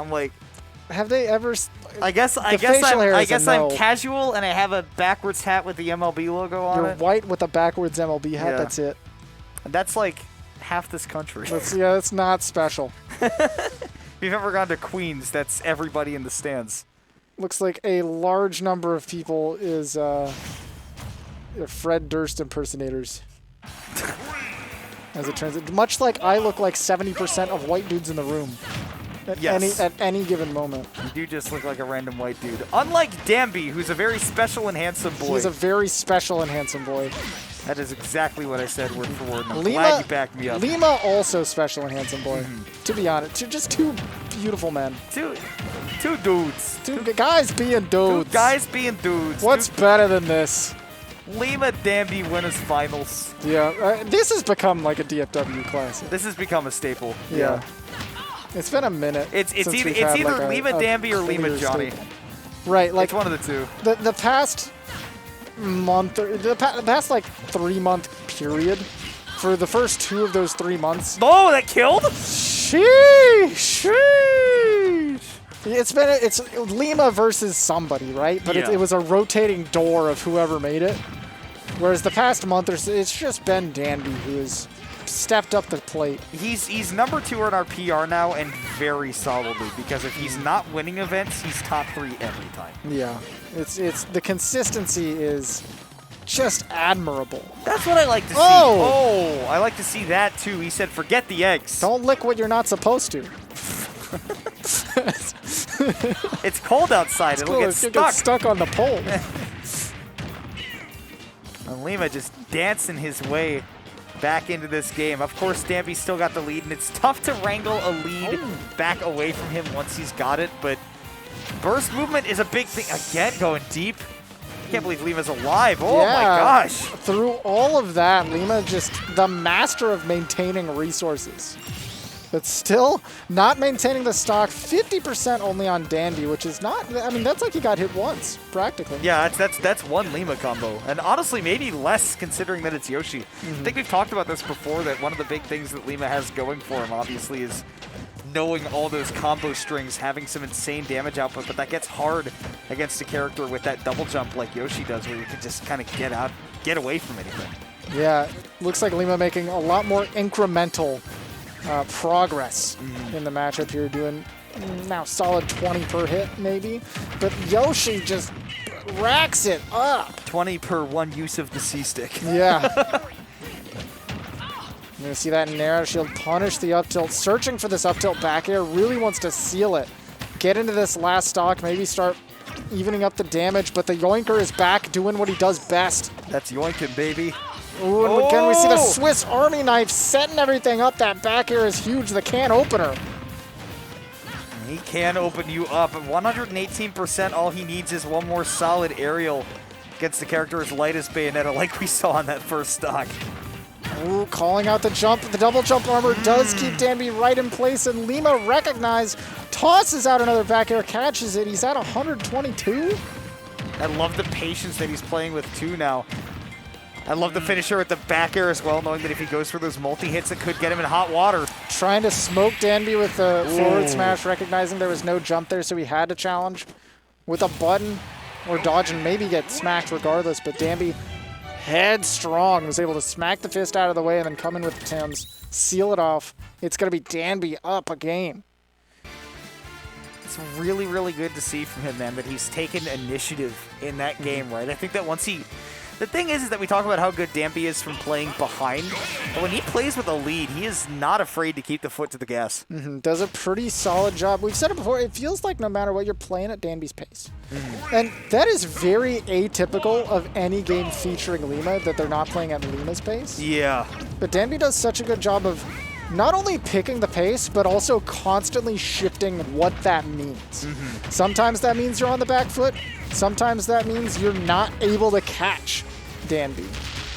I'm like, have they ever? I guess I'm casual and I have a backwards hat with the MLB logo on You're it. white with a backwards MLB hat. That's it. And that's like half this country. That's not special. If you've ever gone to Queens, that's everybody in the stands. Looks like a large number of people is Fred Durst impersonators. As it turns out, much like I look like 70% of white dudes in the room at any given moment. You do just look like a random white dude. Unlike Danbi, who's a very special and handsome boy. He's a very special and handsome boy. That is exactly what I said word for word. I'm glad you backed me up. Lima also special and handsome boy. To be honest, just two beautiful men. Two dudes. Two guys being dudes. Two guys being dudes. What's better than this? Lima Danbi winners finals. Yeah, this has become like a DFW classic. This has become a staple. Yeah. It's been a minute. It's either Lima Danbi or Lima Johnny. Staple. Right, like it's one of the two. The past month, the past like 3 month period, for the first 2 of those 3 months. Oh, that killed? Sheesh. It's Lima versus somebody, right? But it was a rotating door of whoever made it. Whereas the past month or so, it's just been Danbi who has stepped up the plate. He's number 2 in our PR now, and very solidly, because if he's not winning events, he's top 3 every time. Yeah, it's the consistency is just admirable. That's what I like to see. Oh, I like to see that too. He said, "Forget the eggs. Don't lick what you're not supposed to." It's cold outside. It'll get stuck on the pole. And Lima just dancing his way back into this game. Of course, Danbi's still got the lead, and it's tough to wrangle a lead back away from him once he's got it, but burst movement is a big thing. Again, going deep. I can't believe Lima's alive. Oh my gosh. Through all of that, Lima just the master of maintaining resources. But still not maintaining the stock. 50% only on Danbi, which is not, I mean, that's like he got hit once, practically. Yeah, that's one Lima combo. And honestly, maybe less considering that it's Yoshi. I think we've talked about this before, that one of the big things that Lima has going for him, obviously, is knowing all those combo strings, having some insane damage output, but that gets hard against a character with that double jump like Yoshi does, where you can just kind of get away from anything. Yeah, looks like Lima making a lot more incremental progress in the matchup here, doing now solid 20 per hit maybe, but Yoshi just racks it up. 20 per one use of the C-stick. Yeah. You're going to see that narrow shield punish the up tilt, searching for this up tilt back air, really wants to seal it, get into this last stock, maybe start evening up the damage, but the Yoinker is back doing what he does best. That's Yoinking, baby. Ooh, and again we see the Swiss Army knife setting everything up. That back air is huge, the can opener. He can open you up. 118%, all he needs is one more solid aerial against the character as light as Bayonetta, like we saw in that first stock. Ooh, calling out the jump. The double jump armor does keep Danbi right in place, and Lima recognized, tosses out another back air, catches it. He's at 122. I love the patience that he's playing with too now. I love the finisher with the back air as well, knowing that if he goes for those multi-hits, it could get him in hot water. Trying to smoke Danbi with the forward smash, recognizing there was no jump there, so he had to challenge with a button or dodge and maybe get smacked regardless, but Danbi, headstrong, was able to smack the fist out of the way and then come in with the Tims, seal it off. It's going to be Danbi up a game. It's really, really good to see from him, man, that he's taken initiative in that game, right? I think that once he... The thing is that we talk about how good Danbi is from playing behind, but when he plays with a lead, he is not afraid to keep the foot to the gas. Does a pretty solid job. We've said it before, it feels like no matter what, you're playing at Danbi's pace. And that is very atypical of any game featuring Lima, that they're not playing at Lima's pace. Yeah. But Danbi does such a good job of not only picking the pace, but also constantly shifting what that means. Sometimes that means you're on the back foot. Sometimes that means you're not able to catch Danbi.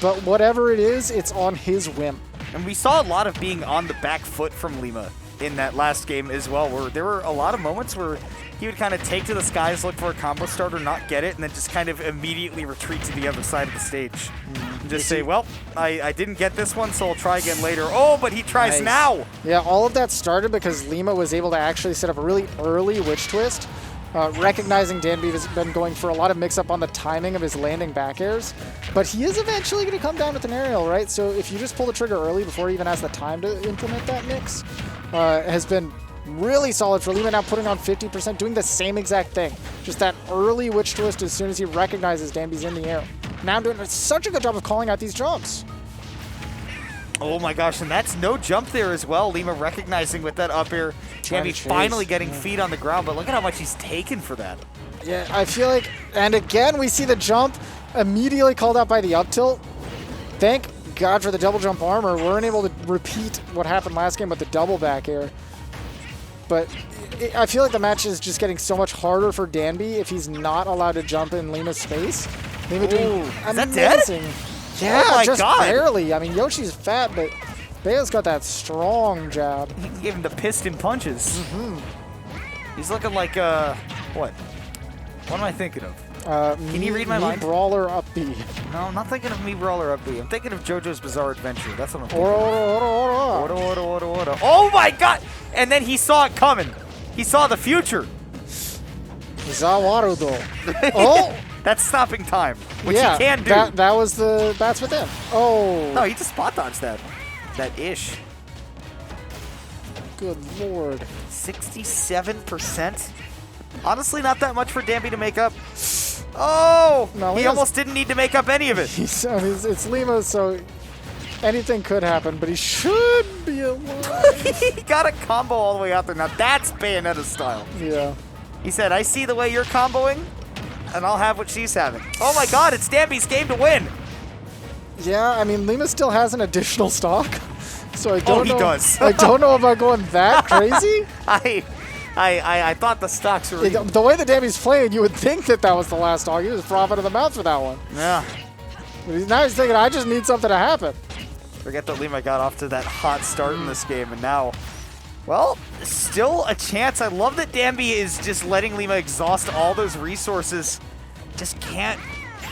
But whatever it is, it's on his whim. And we saw a lot of being on the back foot from Lima in that last game as well, where there were a lot of moments where he would kind of take to the skies, look for a combo starter, not get it, and then just kind of immediately retreat to the other side of the stage. And just say, well, I didn't get this one, so I'll try again later. Oh, but he tries now. Yeah, all of that started because Lima was able to actually set up a really early witch twist, recognizing Danbi has been going for a lot of mix-up on the timing of his landing back airs. But he is eventually going to come down with an aerial, right? So if you just pull the trigger early before he even has the time to implement that mix, has been really solid for Lima, now putting on 50%, doing the same exact thing. Just that early witch twist as soon as he recognizes Danbi's in the air. Now doing such a good job of calling out these jumps. Oh my gosh, and that's no jump there as well. Lima recognizing with that up air. Danbi finally getting feet on the ground, but look at how much he's taken for that. Yeah, I feel like, and again, we see the jump immediately called out by the up tilt. Thank God for the double jump armor. We weren't able to repeat what happened last game with the double back air. But I feel like the match is just getting so much harder for Danbi if he's not allowed to jump in Lima's space. Lima doing is that dead? Yeah, oh my just God. barely. I mean, Yoshi's fat, but Bayo's got that strong jab. He gave him the piston punches. He's looking like, what? What am I thinking of? Can you read my mind? Brawler up B. No, I'm not thinking of Me Brawler up B. I'm thinking of JoJo's Bizarre Adventure. That's what I'm thinking of. Oh my God! And then he saw it coming. He saw the future. Zawarudo. Oh! That's stopping time, which yeah, he can do. That was the bats within. Oh. No, he just spot dodged that. That ish. Good Lord. 67%? Honestly, not that much for Danbi to make up. Oh! No, he almost didn't need to make up any of it. It's Lima, so anything could happen, but he should be alive. He got a combo all the way out there. Now that's Bayonetta style. Yeah. He said, I see the way you're comboing, and I'll have what she's having. Oh my God, it's Danbi's game to win. Yeah, I mean, Lima still has an additional stock, so I don't know. He does. I don't know about going that crazy. I thought the stocks were... The way that Danbi's playing, you would think that was the last stock. He was profit of the mouth for that one. Yeah. But now he's thinking, I just need something to happen. Forget that Lima got off to that hot start in this game, and now... Well, still a chance. I love that Danbi is just letting Lima exhaust all those resources. Just can't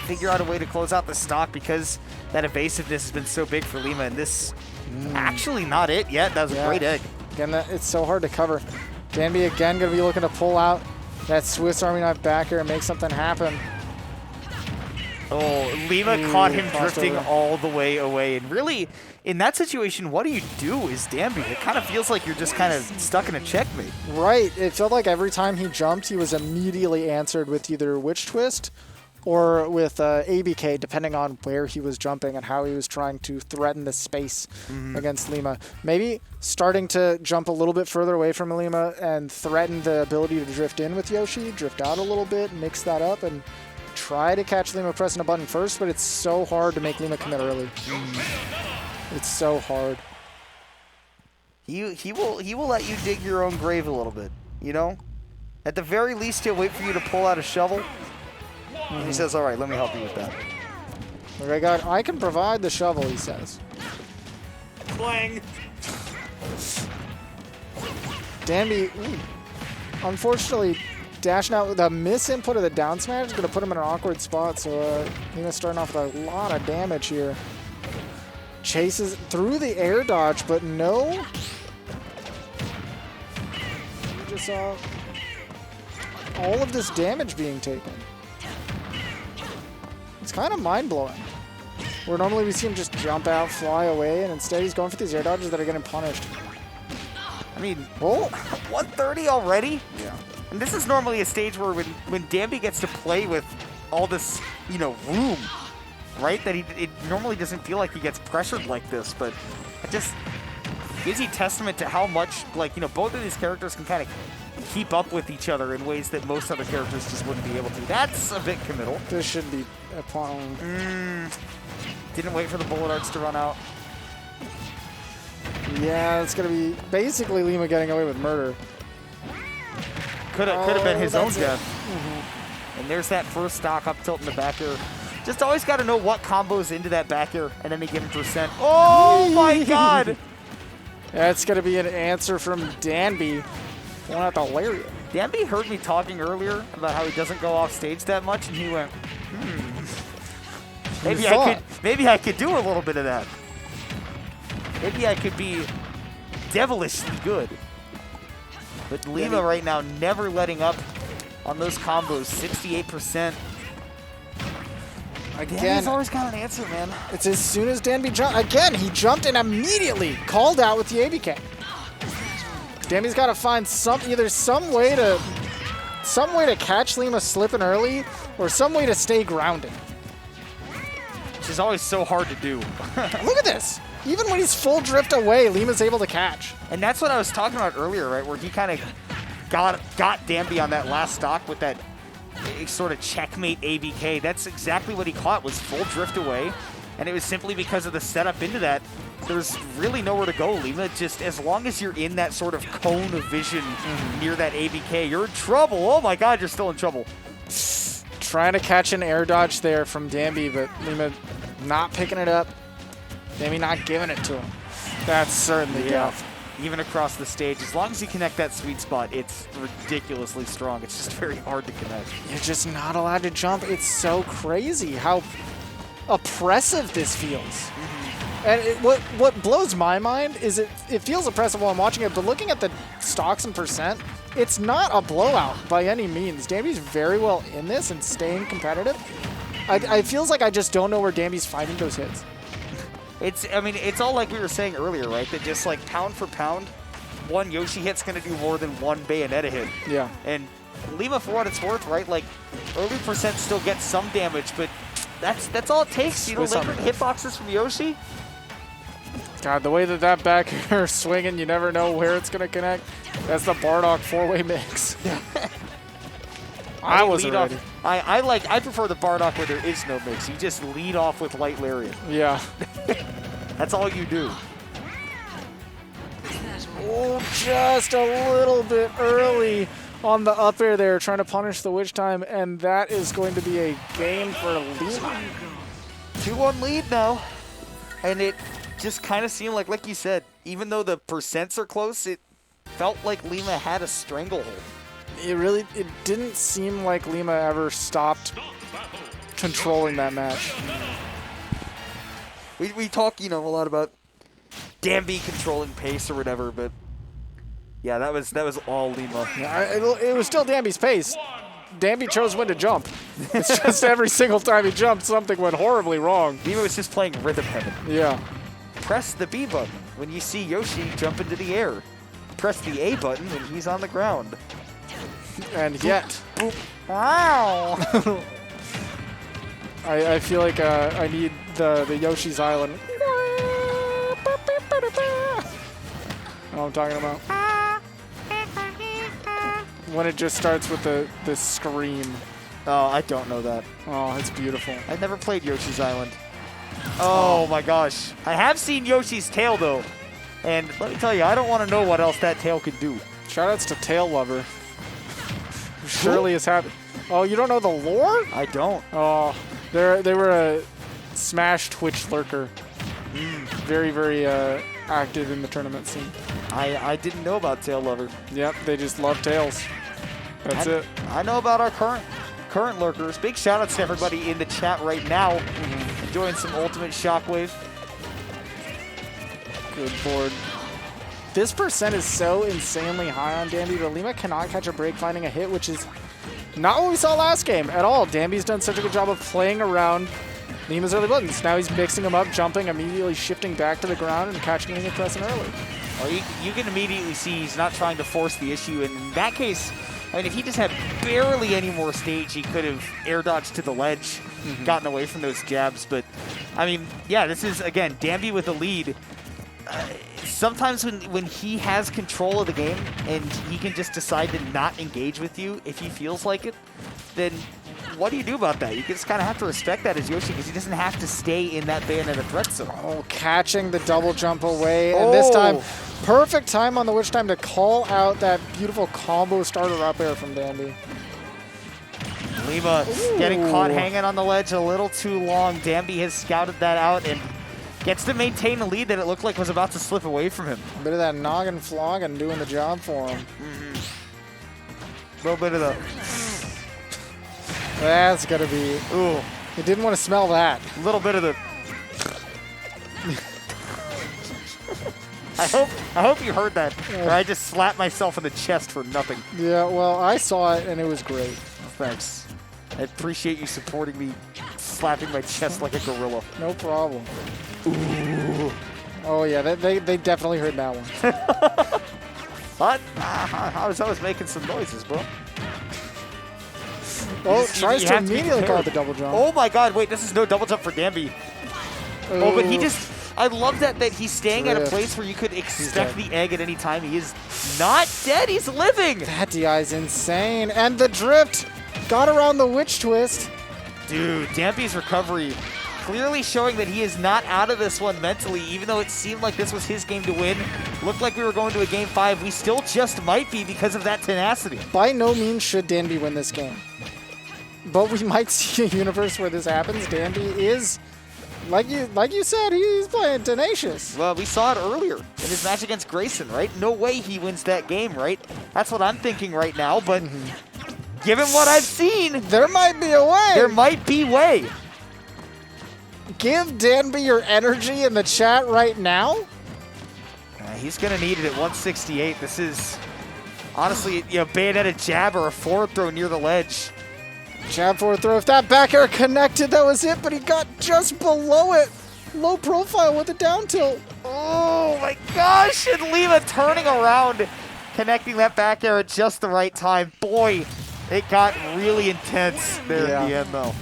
figure out a way to close out the stock because that evasiveness has been so big for Lima. And this actually not it yet. That was a great egg. Again, it's so hard to cover. Danbi again going to be looking to pull out that Swiss Army knife back here and make something happen. Oh, Lima caught him drifting all the way away. And really, in that situation, what do you do is Danbi? It kind of feels like you're just kind of stuck in a checkmate. Right. It felt like every time he jumped, he was immediately answered with either Witch Twist or with ABK, depending on where he was jumping and how he was trying to threaten the space against Lima. Maybe starting to jump a little bit further away from Lima and threaten the ability to drift in with Yoshi, drift out a little bit, mix that up, and try to catch Lima pressing a button first, but it's so hard to make Lima commit early. It's so hard. He will let you dig your own grave a little bit, you know? At the very least, he'll wait for you to pull out a shovel. And he says, all right, let me help you with that. I can provide the shovel, he says. Clang. Danbi, unfortunately, dashing out with a misinput of the down smash is going to put him in an awkward spot, so Lima's starting off with a lot of damage here. Chases through the air dodge, but no. You just saw all of this damage being taken. It's kind of mind-blowing. Where normally we see him just jump out, fly away, and instead he's going for these air dodges that are getting punished. I mean, 130 already? Yeah. And this is normally a stage where when Danbi gets to play with all this, room, right? That it normally doesn't feel like he gets pressured like this, but it just gives you testament to how much, both of these characters can kind of keep up with each other in ways that most other characters just wouldn't be able to. That's a bit committal. This should be a Plano. Didn't wait for the bullet arts to run out. Yeah, it's going to be basically Lima getting away with murder. Could have been his own death. And there's that first stock up tilt in the back air. Just always got to know what combos into that back air at any given percent. Oh my God! That's going to be an answer from Danbi. Going out the lariat. Danbi heard me talking earlier about how he doesn't go off stage that much, and he went, maybe I could do a little bit of that. Maybe I could be devilishly good. But Lima right now never letting up on those combos, 68%. Again, he's always got an answer, man. It's as soon as Danbi jumped. Again, he jumped and immediately called out with the ABK. Danbi's got to find some way to catch Lima slipping early, or some way to stay grounded. Which is always so hard to do. Look at this. Even when he's full drift away, Lima's able to catch. And that's what I was talking about earlier, right? Where he kind of got Danbi on that last stock with that sort of checkmate ABK. That's exactly what he caught, was full drift away. And it was simply because of the setup into that. There's really nowhere to go, Lima. Just as long as you're in that sort of cone of vision near that ABK, you're in trouble. Oh my God, you're still in trouble. Trying to catch an air dodge there from Danbi, but Lima not picking it up. Danbi not giving it to him. That's certainly tough. Even across the stage, as long as you connect that sweet spot, it's ridiculously strong. It's just very hard to connect. You're just not allowed to jump. It's so crazy how oppressive this feels. And what blows my mind is it feels oppressive while I'm watching it, but looking at the stocks and percent, it's not a blowout by any means. Danbi's very well in this and staying competitive. I feels like I just don't know where Danbi's finding those hits. It's all like we were saying earlier, right? That just like pound for pound, one Yoshi hit's going to do more than one Bayonetta hit. Yeah. And Lima, for what it's worth, right? Like early percent still gets some damage, but that's all it takes. You know, lingering hitboxes from Yoshi. God, the way that back air swinging, you never know where it's going to connect. That's the Bardock four-way mix. I wasn't ready. I prefer the Bardock where there is no mix. You just lead off with light lariat. Yeah. That's all you do. Oh, just a little bit early on the up air there, trying to punish the witch time, and that is going to be a game for Lima. 2-1 lead now, and it just kind of seemed like you said, even though the percents are close, it felt like Lima had a stranglehold. It didn't seem like Lima ever stopped controlling that match. We talk, a lot about Danbi controlling pace or whatever, but yeah, that was all Lima. Yeah, it was still Danbi's pace. Danbi chose when to jump. It's just every single time he jumped, something went horribly wrong. Lima was just playing rhythm heaven. Yeah. Press the B button when you see Yoshi jump into the air. Press the A button when he's on the ground. And yet, boop. Wow. I feel like I need the Yoshi's Island. You know what I'm talking about? When it just starts with the scream. Oh, I don't know that. Oh, it's beautiful. I've never played Yoshi's Island. Oh my gosh. I have seen Yoshi's tail though. And let me tell you, I don't want to know what else that tail could do. Shoutouts to Tail Lover. Surely is happy. Oh, you don't know the lore? I don't. Oh, they were a Smash Twitch lurker. Very, very active in the tournament scene. I didn't know about Tail Lover. Yep, they just love tails. That's it. I know about our current lurkers. Big shout outs to everybody in the chat right now. Enjoying some Ultimate Shockwave. Good board. This percent is so insanely high on Danbi, but Lima cannot catch a break finding a hit, which is not what we saw last game at all. Danbi's done such a good job of playing around Lima's early buttons. Now he's mixing them up, jumping, immediately shifting back to the ground and catching Lima pressing early. Well, you can immediately see he's not trying to force the issue. And in that case, I mean, if he just had barely any more stage, he could have air dodged to the ledge, gotten away from those jabs. But, I mean, yeah, this is, again, Danbi with the lead. Sometimes when he has control of the game and he can just decide to not engage with you if he feels like it, then what do you do about that? You just kind of have to respect that as Yoshi because he doesn't have to stay in that Bayonetta threat zone. Oh, catching the double jump away. And this time, perfect time on the witch time to call out that beautiful combo starter up air from Danbi. Lima getting caught hanging on the ledge a little too long. Danbi has scouted that out, and Gets to maintain a lead that it looked like was about to slip away from him. A bit of that noggin flogging doing the job for him. A little bit of the... That's got to be... Ooh. You didn't want to smell that. A little bit of the... I hope you heard that. Or I just slapped myself in the chest for nothing. Yeah, well, I saw it, and it was great. Thanks. I appreciate you supporting me slapping my chest like a gorilla. No problem. Ooh. Oh, yeah, they definitely heard that one. But I was making some noises, bro. Oh, You tries to have to be immediately call prepared. the double jump. Oh my god, wait, this is no double jump for Danbi. Oh, but he just... I love that he's staying at a place where you could expect the egg at any time. He is not dead, he's living! That DI's insane. And the drift got around the witch twist. Dude, Danbi's recovery clearly showing that he is not out of this one mentally, even though it seemed like this was his game to win. Looked like we were going to a game 5. We still just might be because of that tenacity. By no means should Danbi win this game. But we might see a universe where this happens. Danbi is, like you said, he's playing tenacious. Well, we saw it earlier in his match against Grayson, right? No way he wins that game, right? That's what I'm thinking right now, but given what I've seen, there might be a way. there might be way. Give Danbi your energy in the chat right now. He's going to need it at 168. This is, honestly, Bayonetta jab or a forward throw near the ledge. Jab forward throw. If that back air connected, that was it, but he got just below it. Low profile with a down tilt. Oh my gosh, and Lima turning around, connecting that back air at just the right time. Boy, it got really intense there at the end, though.